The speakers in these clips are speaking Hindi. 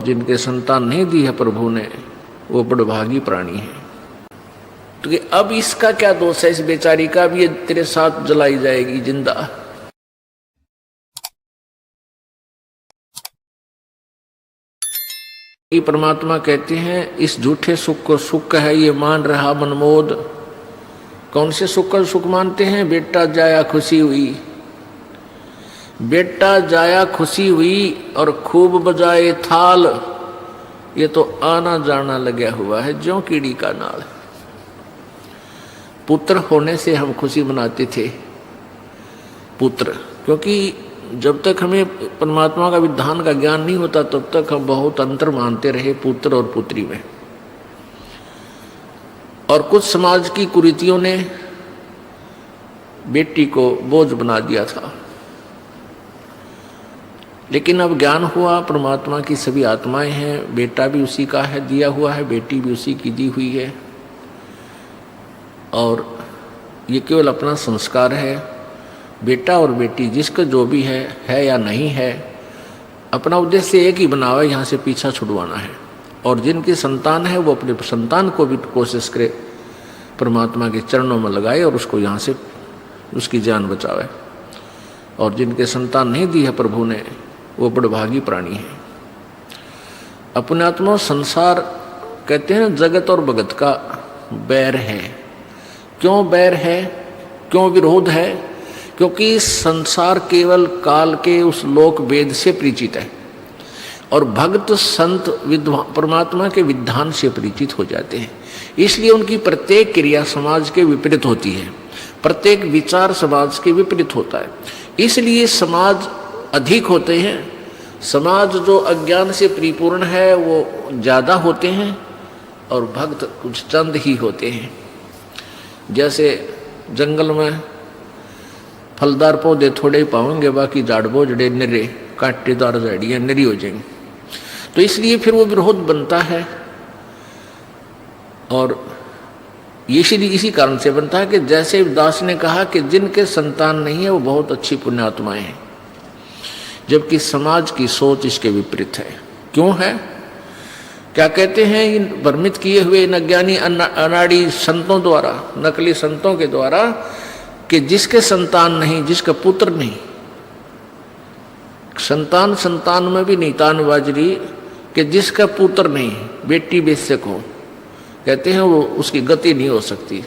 जिनके संतान नहीं दी है प्रभु ने वो बड़भागी प्राणी है। तो अब इसका क्या दोष है इस बेचारी का? अब ये तेरे साथ जलाई जाएगी जिंदा। परमात्मा कहते हैं इस झूठे सुख को सुख है ये मान रहा मनमोद। कौन से सुख का सुख मानते हैं? बेटा जाया खुशी हुई, बेटा जाया खुशी हुई और खूब बजाए थाल। ये तो आना जाना लगा हुआ है ज्यों कीड़ी का नाल। पुत्र होने से हम खुशी मनाते थे, पुत्र, क्योंकि जब तक हमें परमात्मा का विधान का ज्ञान नहीं होता तब तक हम बहुत अंतर मानते रहे पुत्र और पुत्री में। और कुछ समाज की कुरीतियों ने बेटी को बोझ बना दिया था, लेकिन अब ज्ञान हुआ परमात्मा की सभी आत्माएं हैं, बेटा भी उसी का है दिया हुआ है, बेटी भी उसी की दी हुई है, और ये केवल अपना संस्कार है। बेटा और बेटी जिसका जो भी है या नहीं है, अपना उद्देश्य एक ही बना हुआ है, यहाँ से पीछा छुड़वाना है। और जिनकी संतान है वो अपने संतान को भी कोशिश करे परमात्मा के चरणों में लगाए और उसको यहाँ से उसकी जान बचावे। और जिनके संतान नहीं दी है प्रभु ने वो बड़भागी प्राणी है। अपने आत्मा संसार कहते हैं जगत और भगत का बैर है। क्यों बैर है, क्यों विरोध है? क्योंकि संसार केवल काल के उस लोक वेद से परिचित है और भक्त संत विद्वान परमात्मा के विधान से परिचित हो जाते हैं। इसलिए उनकी प्रत्येक क्रिया समाज के विपरीत होती है, प्रत्येक विचार समाज के विपरीत होता है। इसलिए समाज अधिक होते हैं, समाज जो अज्ञान से परिपूर्ण है वो ज़्यादा होते हैं और भक्त कुछ चंद ही होते हैं। जैसे जंगल में फलदार पौधे थोड़े ही पाओगे, बाकी झाड़ बोझड़े निरे कांटेदार झाड़ियाँ निरी हो जाएंगी। तो इसलिए फिर वो विरोध बनता है और इसी कारण से बनता है कि जैसे दास ने कहा कि जिनके संतान नहीं है वो बहुत अच्छी पुण्यात्माएं हैं, जबकि समाज की सोच इसके विपरीत है। क्यों है? क्या कहते हैं इन भ्रमित किए हुए इन अज्ञानी अनाड़ी संतों द्वारा, नकली संतों के द्वारा, कि जिसके संतान नहीं, जिसका पुत्र नहीं, संतान में भी नहीं तान बाजरी, कि जिसका पुत्र नहीं, बेटी बेशक हो, कहते हैं वो उसकी गति नहीं हो सकती।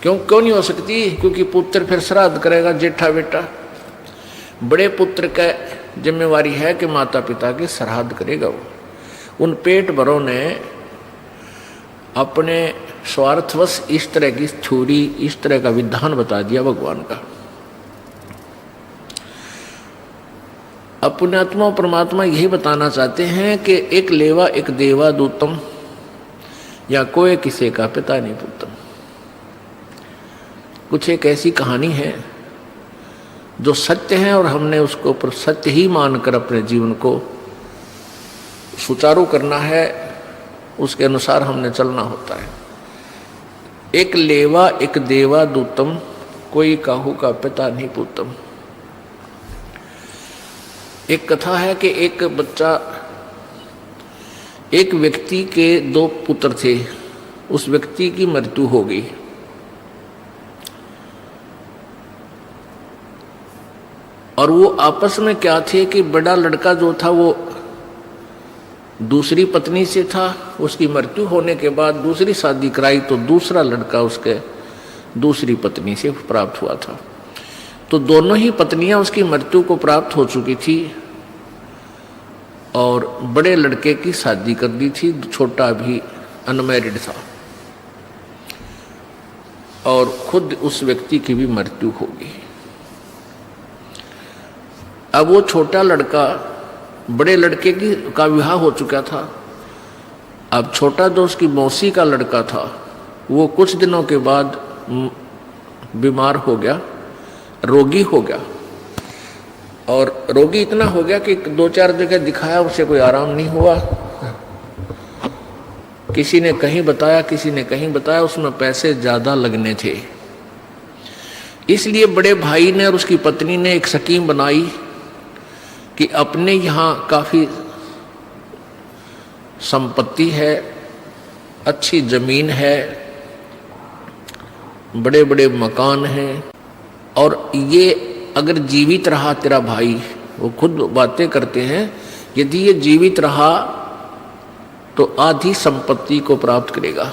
क्यों नहीं हो सकती? क्योंकि पुत्र फिर श्राद्ध करेगा, जेठा बेटा। बड़े पुत्र का जिम्मेवारी है कि माता पिता के श्राद्ध करेगा वो। उन पेट भरों ने अपने स्वार्थवश इस तरह की छुरी, इस तरह का विधान बता दिया भगवान का। अपने आत्मा परमात्मा यही बताना चाहते हैं कि एक लेवा एक देवा दूतम, या कोई किसी का पिता नहीं पुत्रम। कुछ एक ऐसी कहानी है जो सत्य है और हमने उसको पर सत्य ही मानकर अपने जीवन को सुचारू करना है, उसके अनुसार हमने चलना होता है। एक लेवा एक देवा दूतम, कोई काहू का पिता नहीं पुत्रम। एक कथा है कि एक व्यक्ति के दो पुत्र थे, उस व्यक्ति की मृत्यु हो गई। और वो आपस में क्या थे कि बड़ा लड़का जो था वो दूसरी पत्नी से था, उसकी मृत्यु होने के बाद दूसरी शादी कराई तो दूसरा लड़का उसके दूसरी पत्नी से प्राप्त हुआ था। तो दोनों ही पत्नियां उसकी मृत्यु को प्राप्त हो चुकी थी और बड़े लड़के की शादी कर दी थी, छोटा भी अनमैरिड था और खुद उस व्यक्ति की भी मृत्यु हो गई। अब वो छोटा लड़का, बड़े लड़के का विवाह हो चुका था, अब छोटा जो उसकी मौसी का लड़का था वो कुछ दिनों के बाद बीमार हो गया, रोगी हो गया। और रोगी इतना हो गया कि 2-4 जगह दिखाया, उसे कोई आराम नहीं हुआ। किसी ने कहीं बताया, किसी ने कहीं बताया, उसमें पैसे ज़्यादा लगने थे। इसलिए बड़े भाई ने और उसकी पत्नी ने एक स्कीम बनाई कि अपने यहाँ काफ़ी संपत्ति है, अच्छी जमीन है, बड़े बड़े मकान हैं, और ये अगर जीवित रहा तेरा भाई, वो खुद बातें करते हैं, यदि ये जीवित रहा तो आधी संपत्ति को प्राप्त करेगा,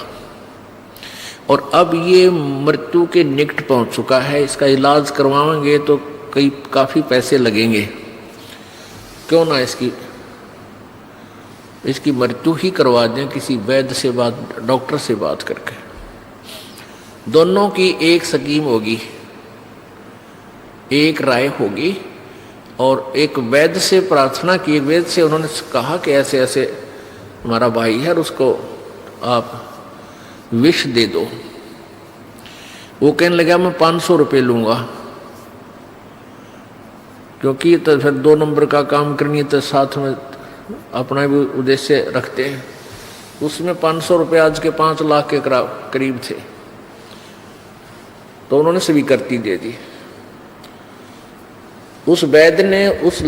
और अब ये मृत्यु के निकट पहुंच चुका है, इसका इलाज करवाएंगे तो काफ़ी पैसे लगेंगे, क्यों ना इसकी मृत्यु ही करवा दें किसी वैद्य से डॉक्टर से बात करके। दोनों की एक स्कीम होगी, एक राय होगी, और एक वैद्य से प्रार्थना की, एक वैद्य से उन्होंने कहा कि ऐसे ऐसे हमारा भाई है और उसको आप विष दे दो। वो कहने लगा मैं 500 रुपये लूँगा, क्योंकि तो फिर 2 नंबर का काम करनी है, तो साथ में अपना भी उद्देश्य रखते हैं। उसमें 500 रुपये आज के 5 लाख के करीब थे, तो उन्होंने स्वीकृति दे दी। उस वैद्य ने उस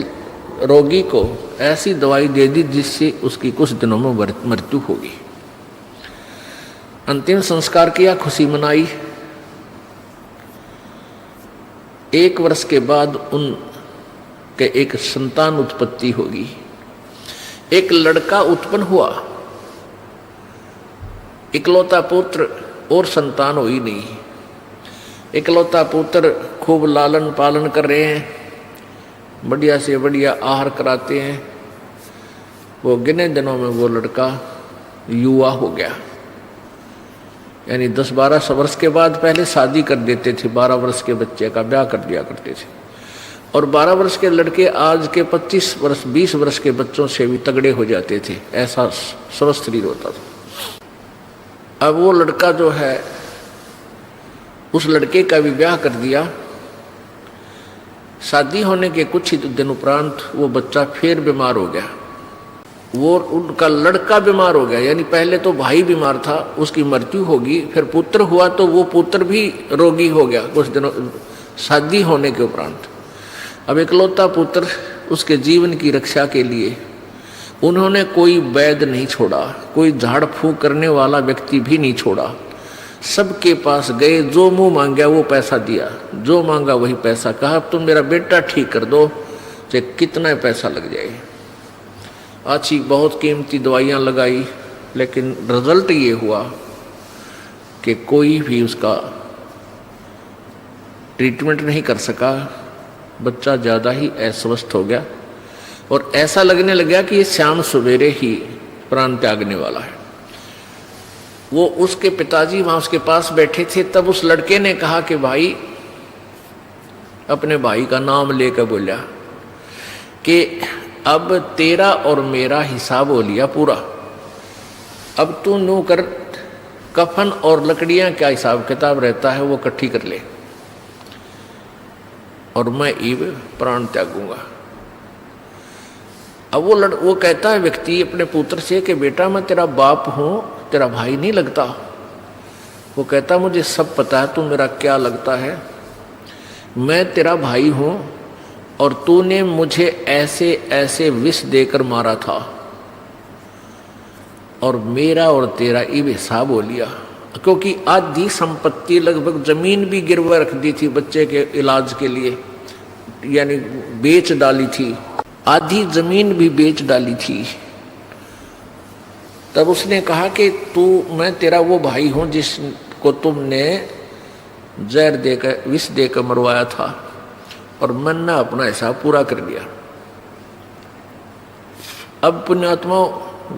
रोगी को ऐसी दवाई दे दी जिससे उसकी कुछ दिनों में मृत्यु होगी। अंतिम संस्कार किया, खुशी मनाई। 1 वर्ष के बाद उनके एक संतान उत्पत्ति होगी, एक लड़का उत्पन्न हुआ, इकलौता पुत्र, और संतान हुई नहीं। इकलौता पुत्र खूब लालन पालन कर रहे हैं, बढ़िया से बढ़िया आहार कराते हैं। वो गिने दिनों में वो लड़का युवा हो गया, यानी 10-12 वर्ष के बाद पहले शादी कर देते थे, 12 वर्ष के बच्चे का ब्याह कर दिया करते थे, और 12 वर्ष के लड़के आज के 25 वर्ष 20 वर्ष के बच्चों से भी तगड़े हो जाते थे, ऐसा स्वस्थ शरीर होता था। अब वो लड़का जो है, उस लड़के का भी ब्याह कर दिया। शादी होने के कुछ ही दिन उपरांत वो बच्चा फिर बीमार हो गया, वो उनका लड़का बीमार हो गया, यानी पहले तो भाई बीमार था, उसकी मृत्यु होगी, फिर पुत्र हुआ तो वो पुत्र भी रोगी हो गया कुछ दिनों शादी होने के उपरांत। अब इकलौता पुत्र, उसके जीवन की रक्षा के लिए उन्होंने कोई वैद्य नहीं छोड़ा, कोई झाड़ फूंक करने वाला व्यक्ति भी नहीं छोड़ा। सबके पास गए, जो मुंह मांगा वो पैसा दिया, जो मांगा वही पैसा। कहा अब तुम मेरा बेटा ठीक कर दो, चाहे कितना पैसा लग जाए। अच्छी बहुत कीमती दवाइयाँ लगाई, लेकिन रिजल्ट ये हुआ कि कोई भी उसका ट्रीटमेंट नहीं कर सका। बच्चा ज़्यादा ही अस्वस्थ हो गया, और ऐसा लगने लगा कि ये शाम सवेरे ही प्राण त्यागने वाला है। वो उसके पिताजी वहाँ उसके पास बैठे थे, तब उस लड़के ने कहा कि भाई, अपने भाई का नाम लेकर बोला कि अब तेरा और मेरा हिसाब हो लिया पूरा, अब तू नू कर, कफन और लकड़ियाँ क्या हिसाब किताब रहता है वो इकट्ठी कर ले, और मैं ईब प्राण त्यागूंगा। अब वो कहता है व्यक्ति अपने पुत्र से कि बेटा मैं तेरा बाप हूँ, तेरा भाई नहीं लगता। वो कहता मुझे सब पता है, तू मेरा क्या लगता है, मैं तेरा भाई हूँ, और तूने मुझे ऐसे ऐसे विष देकर मारा था, और मेरा और तेरा ये हिसाब हो लिया। क्योंकि आधी संपत्ति, लगभग जमीन भी गिरवा रख दी थी बच्चे के इलाज के लिए, यानी बेच डाली थी, आधी जमीन भी बेच डाली थी। तब उसने कहा कि मैं तेरा वो भाई हूं जिसको तुमने जहर देकर, विष देकर मरवाया था, और मैंने अपना हिसाब पूरा कर लिया। अब पुण्यात्मा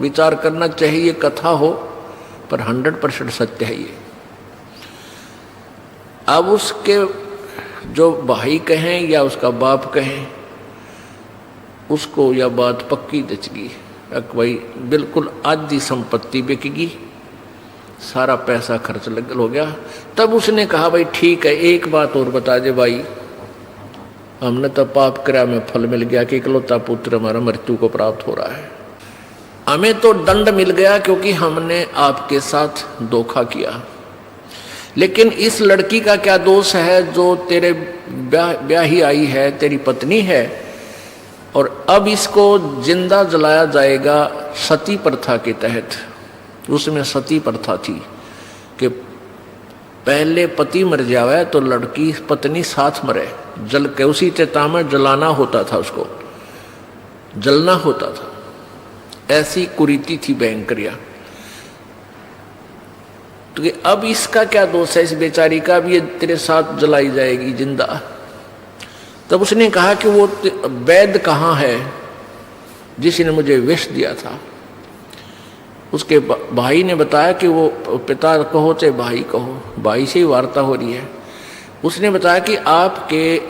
विचार करना चाहिए, कथा हो पर 100% सत्य है ये। अब उसके जो भाई कहें या उसका बाप कहें, उसको यह बात पक्की जच गई, भाई बिल्कुल आधी संपत्ति बिकेगी, सारा पैसा खर्च हो गया। तब उसने कहा भाई ठीक है, एक बात और बता दे भाई, हमने तो पाप करा में फल मिल गया कि इकलौता पुत्र हमारा मृत्यु को प्राप्त हो रहा है, हमें तो दंड मिल गया क्योंकि हमने आपके साथ धोखा किया। लेकिन इस लड़की का क्या दोष है जो तेरे ब्याही आई है, तेरी पत्नी है, और अब इसको जिंदा जलाया जाएगा सती प्रथा के तहत। उसमें सती प्रथा थी कि पहले पति मर जावे तो लड़की पत्नी साथ मरे, जल के उसी चिता में जलाना होता था, उसको जलना होता था। ऐसी कुरीति थी भयंकरिया। तो अब इसका क्या दोष है इस बेचारी का, अब ये तेरे साथ जलाई जाएगी जिंदा। तब उसने कहा कि वो वैद्य कहाँ है जिसने मुझे विष दिया था। उसके भाई ने बताया कि वो पिता कहो चाहे भाई कहो, भाई से ही वार्ता हो रही है। उसने बताया कि आपके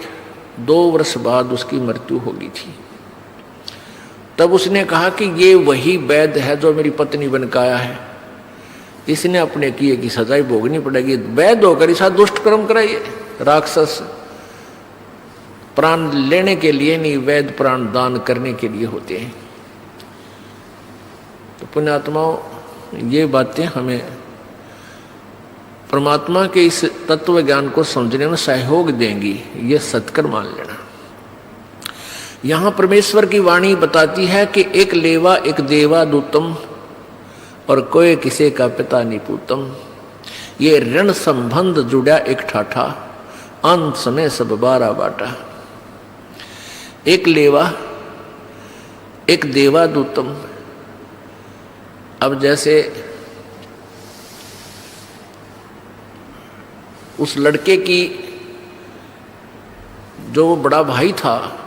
2 वर्ष बाद उसकी मृत्यु होगी थी। तब उसने कहा कि ये वही वैद्य है जो मेरी पत्नी बन के आया है, इसने अपने किए की सजाई भोगनी पड़ेगी। वैद्य होकर ऐसा दुष्ट कर्म कराइए। राक्षस प्राण लेने के लिए नहीं, वैद्य प्राण दान करने के लिए होते हैं। तो पुण्यात्माओं, ये बातें हमें परमात्मा के इस तत्व ज्ञान को समझने में सहयोग देंगी, ये सत्कर मान लेना। यहां परमेश्वर की वाणी बताती है कि एक लेवा एक देवा दूतम और कोई किसी का पिता निपूतम। ये ऋण संबंध जुड़ा एक ठाठा, अंत समय सब बारा बाटा। एक लेवा एक देवा दूतम। अब जैसे उस लड़के की जो बड़ा भाई था,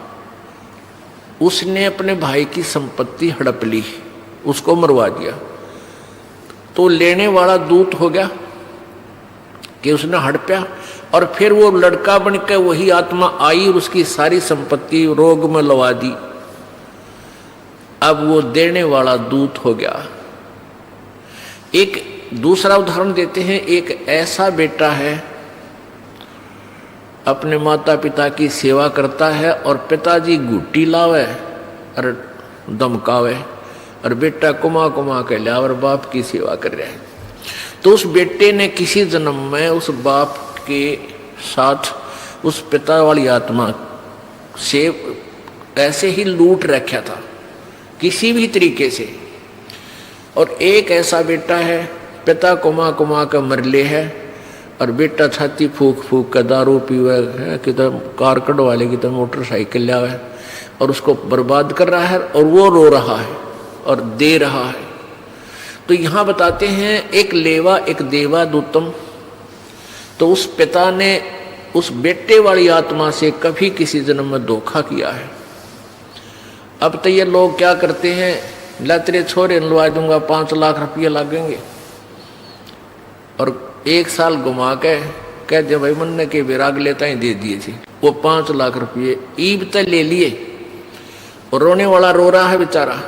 उसने अपने भाई की संपत्ति हड़प ली, उसको मरवा दिया। तो लेने वाला दूत हो गया कि उसने हड़पया, और फिर वो लड़का बनकर वही आत्मा आई और उसकी सारी संपत्ति रोग में लवा दी। अब वो देने वाला दूत हो गया। एक दूसरा उदाहरण देते हैं। एक ऐसा बेटा है, अपने माता पिता की सेवा करता है और पिताजी गुट्टी लावे और दमकावे और बेटा कुमा कुमा के लिया और बाप की सेवा कर रहा है। तो उस बेटे ने किसी जन्म में उस बाप के साथ उस पिता वाली आत्मा से ऐसे ही लूट रखा था किसी भी तरीके से। और एक ऐसा बेटा है, पिता कुमा कुमा का मरले है और बेटा छाती फूक फूक कर दारू पीवे है, किधर कार कढ़वा ले, किधर मोटरसाइकिल लावे और उसको बर्बाद कर रहा है, और वो रो रहा है और दे रहा है। तो यहाँ बताते हैं एक लेवा एक देवा दूतम। तो उस पिता ने उस बेटे वाली आत्मा से कभी किसी जन्म में धोखा किया है। अब तो ये लोग क्या करते हैं, ला तेरे छोरे लुआ दूंगा, 5 लाख रुपये लगेंगे, और 1 साल घुमा के कह दे भाई मन के विराग लेता ही दे दिए थे। वो 5 लाख रुपये ईब तक ले लिए और रोने वाला रो रहा है बेचारा।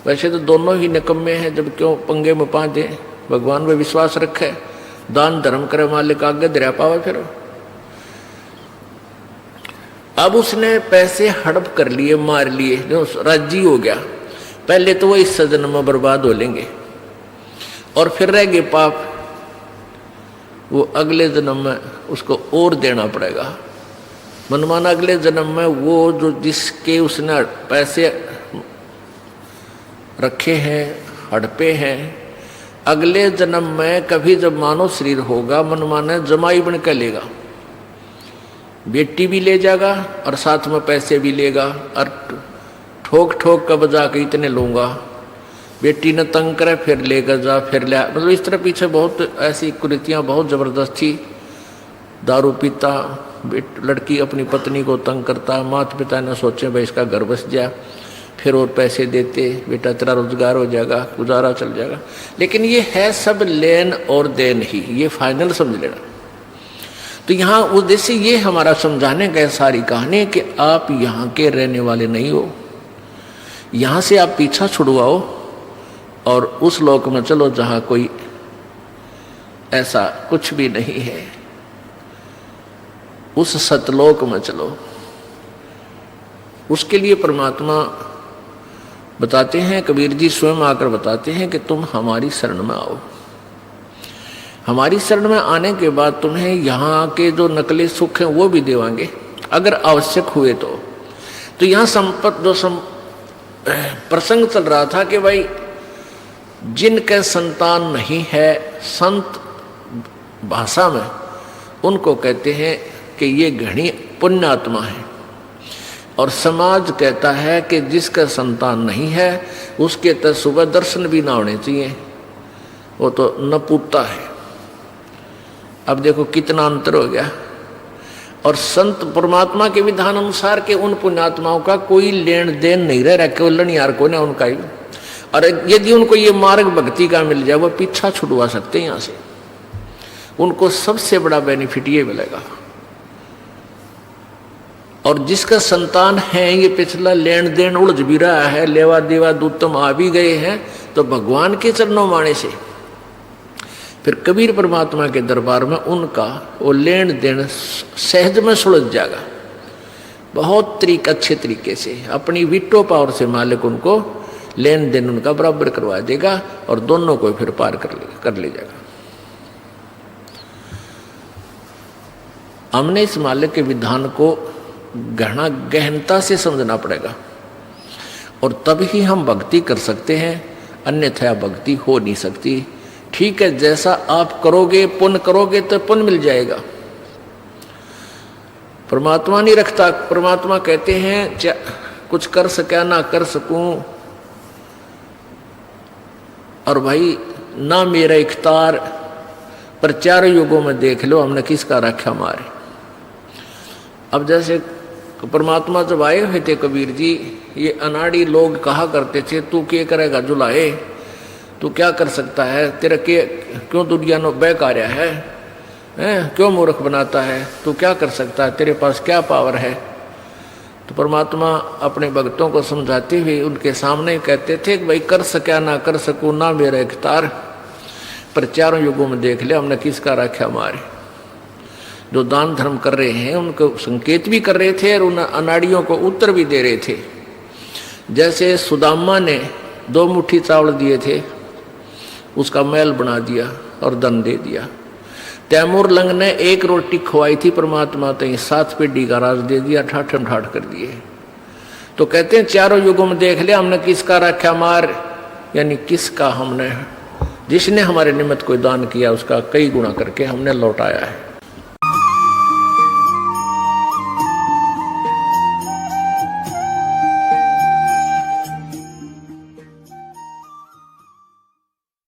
वैसे तो दोनों ही निकम्मे हैं, जब क्यों पंगे में पा दे। भगवान में विश्वास रखे, दान धर्म करे, मालिक आगे दरिया पावे। फिर अब उसने पैसे हड़प कर लिए, मार लिए, जो राजी हो गया। पहले तो वो इस जन्म में बर्बाद हो लेंगे और फिर रह गए पाप, वो अगले जन्म में उसको और देना पड़ेगा। मनमाना अगले जन्म में वो जो जिसके उसने पैसे रखे हैं, हड़पे हैं, अगले जन्म में कभी जब मानव शरीर होगा, मनमाना जमाई बन कर लेगा। बेटी भी ले जाएगा और साथ में पैसे भी लेगा और ठोक ठोक कर बजा के इतने लूँगा, बेटी ने तंग करे फिर लेकर जा, फिर ले। मतलब इस तरह पीछे बहुत ऐसी कुरीतियाँ बहुत ज़बरदस्त थी। दारू पीता, लड़की अपनी पत्नी को तंग करता, माता पिता ने सोचे भाई इसका घर बस जाए, फिर और पैसे देते, बेटा तेरा रोजगार हो जाएगा, गुजारा चल जाएगा। लेकिन ये है सब लेन और देन ही, ये फाइनल समझ लेना। तो यहाँ उद्देश्य ये हमारा समझाने का सारी कहानी कि आप यहाँ के रहने वाले नहीं हो, यहाँ से आप पीछा छुड़वाओ और उस लोक में चलो जहाँ कोई ऐसा कुछ भी नहीं है, उस सतलोक में चलो। उसके लिए परमात्मा बताते हैं, कबीर जी स्वयं आकर बताते हैं कि तुम हमारी शरण में आओ। हमारी शरण में आने के बाद तुम्हें यहाँ के जो नकली सुख हैं वो भी देवांगे अगर आवश्यक हुए तो। तो यहाँ प्रसंग चल रहा था कि भाई जिनके संतान नहीं है, संत भाषा में उनको कहते हैं कि ये घनी पुण्यात्मा है, और समाज कहता है कि जिसका संतान नहीं है उसके तो सुबह दर्शन भी ना होने चाहिए, वो तो नपुत्ता है। अब देखो कितना अंतर हो गया। और संत परमात्मा के विधान अनुसार के उन पुण्यात्माओं का कोई लेन देन नहीं रह रहा, केवल यार को ना उनका ही। और यदि उनको ये मार्ग भक्ति का मिल जाए वो पीछा छुड़वा सकते हैं यहाँ से, उनको सबसे बड़ा बेनिफिट ये मिलेगा। और जिसका संतान है ये पिछला लेन देन उलझ भी रहा है, लेवा देवा दूतम आ भी गए हैं, तो भगवान के चरणों माने से फिर कबीर परमात्मा के दरबार में उनका वो लेन देन सहज में सुलझ जाएगा। बहुत अच्छे तरीके से अपनी विटो पावर से मालिक उनको लेन देन उनका बराबर करवा देगा और दोनों को फिर पार कर ले जाएगा। हमने इस मालिक के विधान को गहनता से समझना पड़ेगा और तभी हम भक्ति कर सकते हैं, अन्यथा भक्ति हो नहीं सकती। ठीक है, जैसा आप करोगे पुण्य करोगे तो पुण्य मिल जाएगा। परमात्मा नहीं रखता, परमात्मा कहते हैं कुछ कर सका ना कर सकूं, और भाई ना मेरा इख्तार, पर चारों युगों में देख लो हमने किसका रखा मारे। अब जैसे परमात्मा जब आए हुए थे कबीर जी, ये अनाड़ी लोग कहा करते थे तू क्या करेगा जुलाए, तू क्या कर सकता है, तेरा क्यों दुनिया नो बेकार्या है, क्यों मूर्ख बनाता है, तू क्या कर सकता है, तेरे पास क्या पावर है। तो परमात्मा अपने भक्तों को समझाते हुए उनके सामने कहते थे कि भाई कर सका ना कर सकूं ना मेरा इख्तार, पर चारों युगों में देख ले हमने किसका रखा मारे। जो दान धर्म कर रहे हैं उनको संकेत भी कर रहे थे और उन अनाड़ियों को उत्तर भी दे रहे थे। जैसे सुदामा ने 2 मुट्ठी चावल दिए थे, उसका महल बना दिया और दन दे दिया। तैमूर लंग ने 1 रोटी खवाई थी परमात्मा, तो 7 पेटी का राज दे दिया, ठाठम ठाठ कर दिए। तो कहते हैं चारों युगों में देख लिया हमने किसका रखा मार, यानी किसका हमने, जिसने हमारे निमित्त कोई दान किया उसका कई गुना करके हमने लौटाया है।